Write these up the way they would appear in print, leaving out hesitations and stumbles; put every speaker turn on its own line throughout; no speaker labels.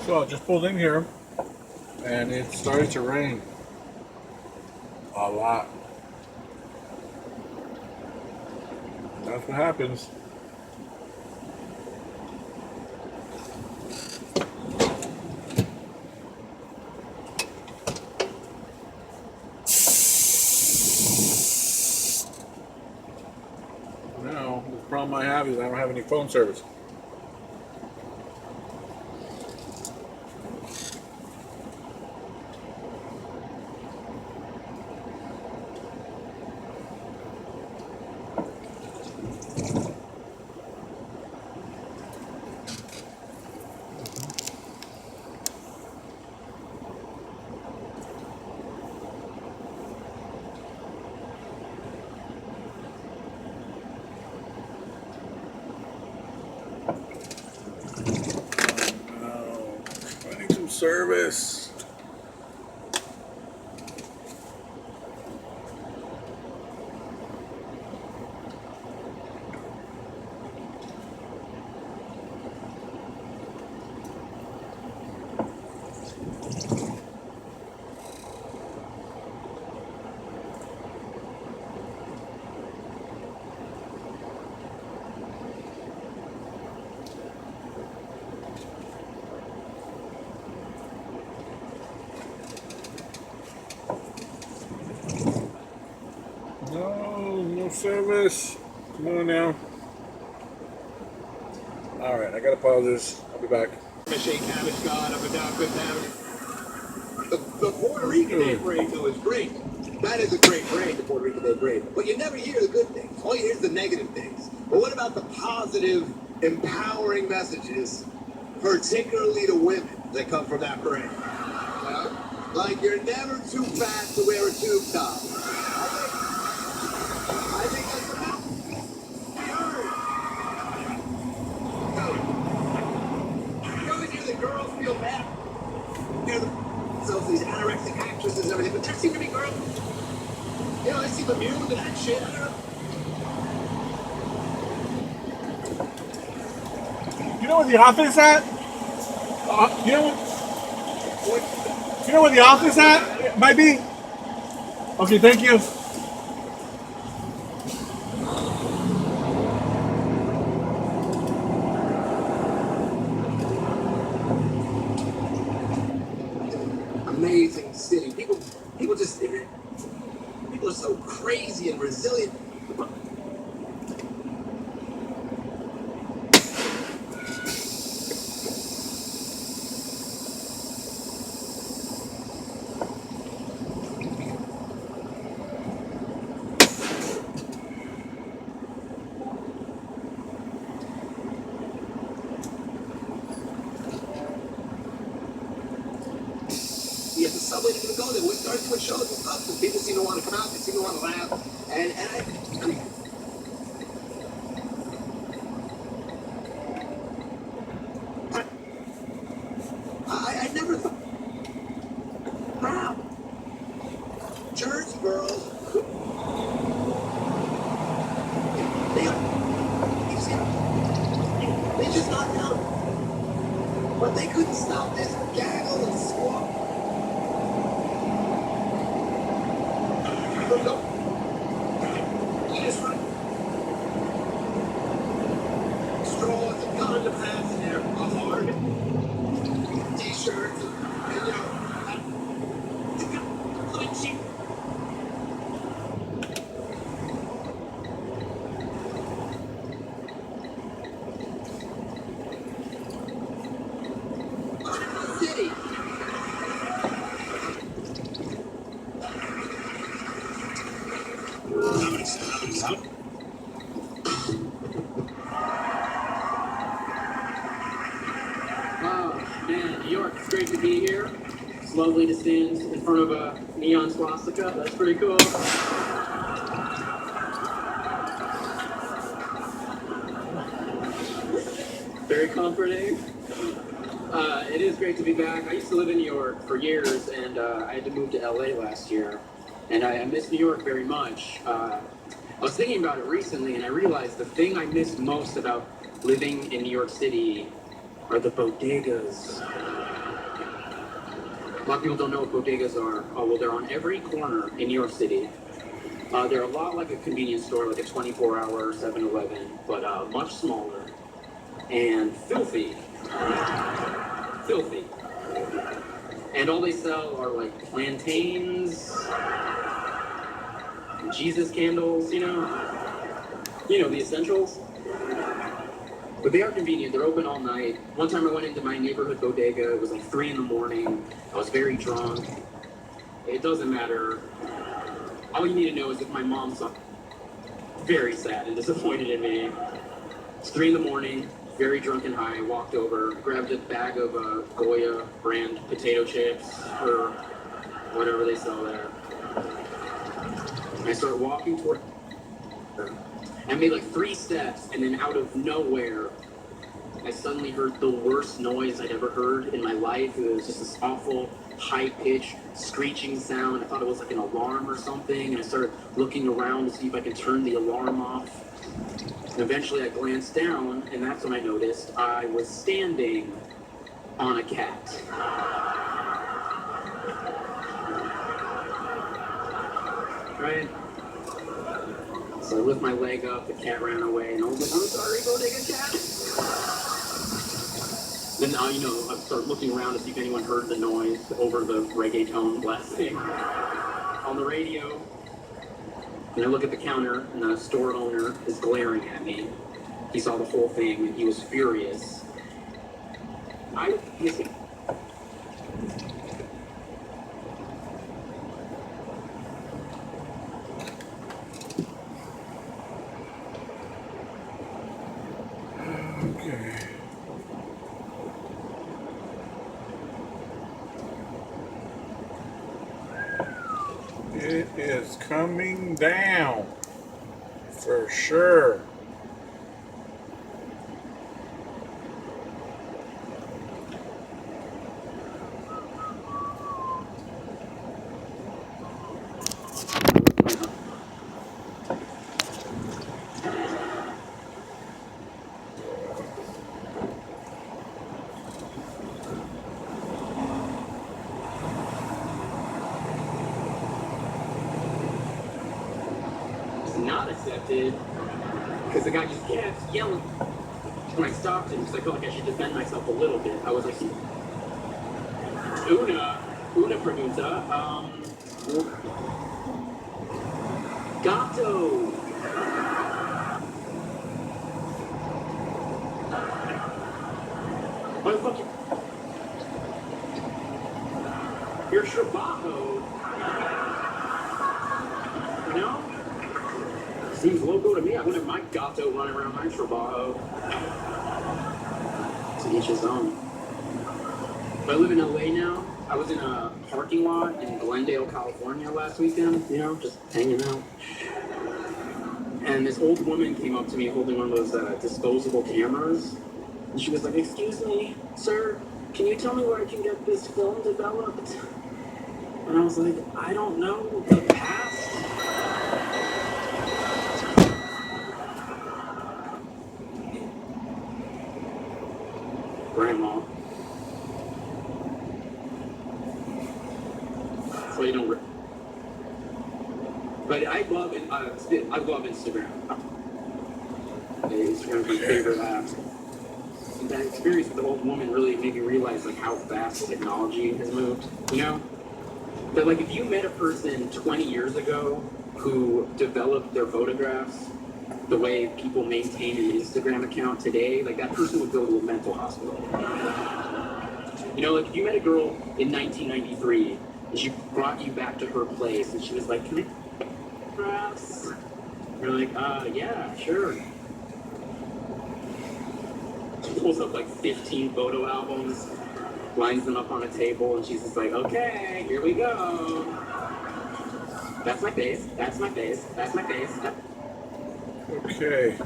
So I just pulled in here and it started to rain a lot. That's what happens. Now, the problem I have is I don't have any phone service. I need some service. No service. Come on now. Alright, I gotta pause this. I'll be back.
The Puerto Rican Day Parade, though, is great. That is a great parade, the Puerto Rican Day Parade. But you never hear the good things. All you hear is the negative things. But what about the positive, empowering messages, particularly to women that come from that parade? Like you're never too fat to wear a tube top. I think that's the You always hear the girls feel bad. Hear themselves, these anorexic actresses and everything, but there seem to be girls. You know, they seem immune to that shit. I don't know.
You know where the office is at? You know where the office at? It might be. Okay, thank you.
Amazing city. People are so crazy and resilient. Yeah, the subway didn't go there. We started doing shows and stuff because people seem to want to come out, they seem to want to laugh. And I mean, I never thought, wow, Jersey girls, they just got down, but they couldn't stop this gaggle and squawk. Go. You just run. Straws and condom hats and they're hard. T-shirts and you know, little cheap. City.
Oh, man, New York, it's great to be here. It's lovely to stand in front of a neon swastika. That's pretty cool. Very comforting. It is great to be back. I used to live in New York for years, and I had to move to LA last year. And I miss New York very much. I was thinking about it recently, and I realized the thing I miss most about living in New York City are the bodegas. A lot of people don't know what bodegas are. Well, they're on every corner in New York City. They're a lot like a convenience store, like a 24-hour 7-Eleven, but much smaller and filthy. Filthy. And all they sell are like plantains, Jesus candles, you know, the essentials. But they are convenient. They're open all night. One time I went into my neighborhood bodega. It was like 3 in the morning. I was very drunk. It doesn't matter. All you need to know is that my mom saw very sad and disappointed in me. It's 3 in the morning, very drunk and high. Walked over, grabbed a bag of Goya brand potato chips or whatever they sell there. And I started walking toward her. I made like 3 steps, and then out of nowhere, I suddenly heard the worst noise I'd ever heard in my life. It was just this awful, high-pitched, screeching sound. I thought it was like an alarm or something, and I started looking around to see if I could turn the alarm off. And eventually I glanced down, and that's when I noticed I was standing on a cat. Right? So I lift my leg up, the cat ran away, and I was like, I'm sorry, bodega cat. Then, I start looking around to see if anyone heard the noise over the reggaeton blasting on the radio. And I look at the counter, and the store owner is glaring at me. He saw the whole thing, and he was furious.
It is coming down for sure.
Not accepted because the guy just kept yelling. When I stopped him, because I felt like I should defend myself a little bit, I was like, una pregunta, gato. Motherfucker, you're trabajo. You know? Seems loco to me. I wouldn't have my gato running around my trabajo. To each his own. But I live in LA now. I was in a parking lot in Glendale, California last weekend, just hanging out. And this old woman came up to me holding one of those disposable cameras. And she was like, "Excuse me, sir, can you tell me where I can get this film developed?" And I was like, "I don't know, the past?" Grandma. So you don't. But I love it. I love Instagram. Instagram's my favorite app. And that experience with the old woman really made me realize how fast technology has moved. That if you met a person 20 years ago who developed their photographs the way people maintain an Instagram account today, that person would go to a mental hospital. If you met a girl in 1993 and she brought you back to her place and she was like, "Can I photographs?" You're like, yeah, sure. She pulls up 15 photo albums, lines them up on a table, and she's just like, "Okay, here we go. That's my face, that's my face, that's my face.
Okay.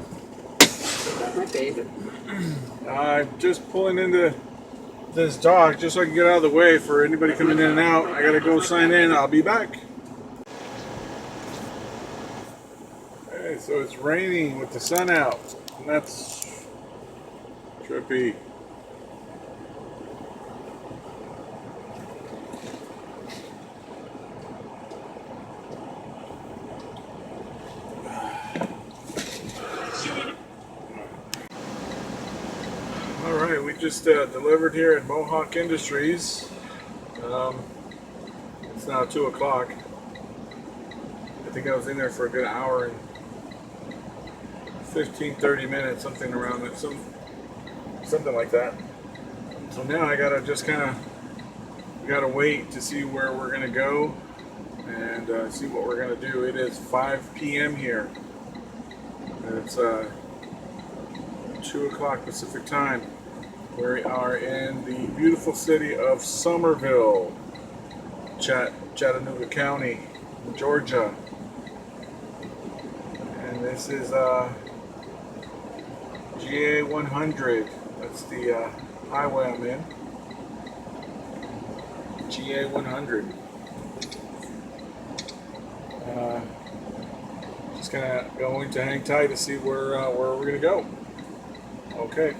That's my face."
I'm just pulling into this dock just so I can get out of the way for anybody coming in and out. I gotta go sign in. I'll be back. Okay, so it's raining with the sun out, and that's trippy. just delivered here at Mohawk Industries. It's now 2 o'clock. I think I was in there for a good hour and 15-30 minutes, something around that, something like that. So now I gotta just gotta wait to see where we're gonna go and see what we're gonna do. It is 5 p.m. here. And it's 2 o'clock Pacific time. We are in the beautiful city of Summerville, Chattanooga County, Georgia. And this is GA 100. That's the highway I'm in. GA 100. Just going to hang tight to see where we're going to go. Okay.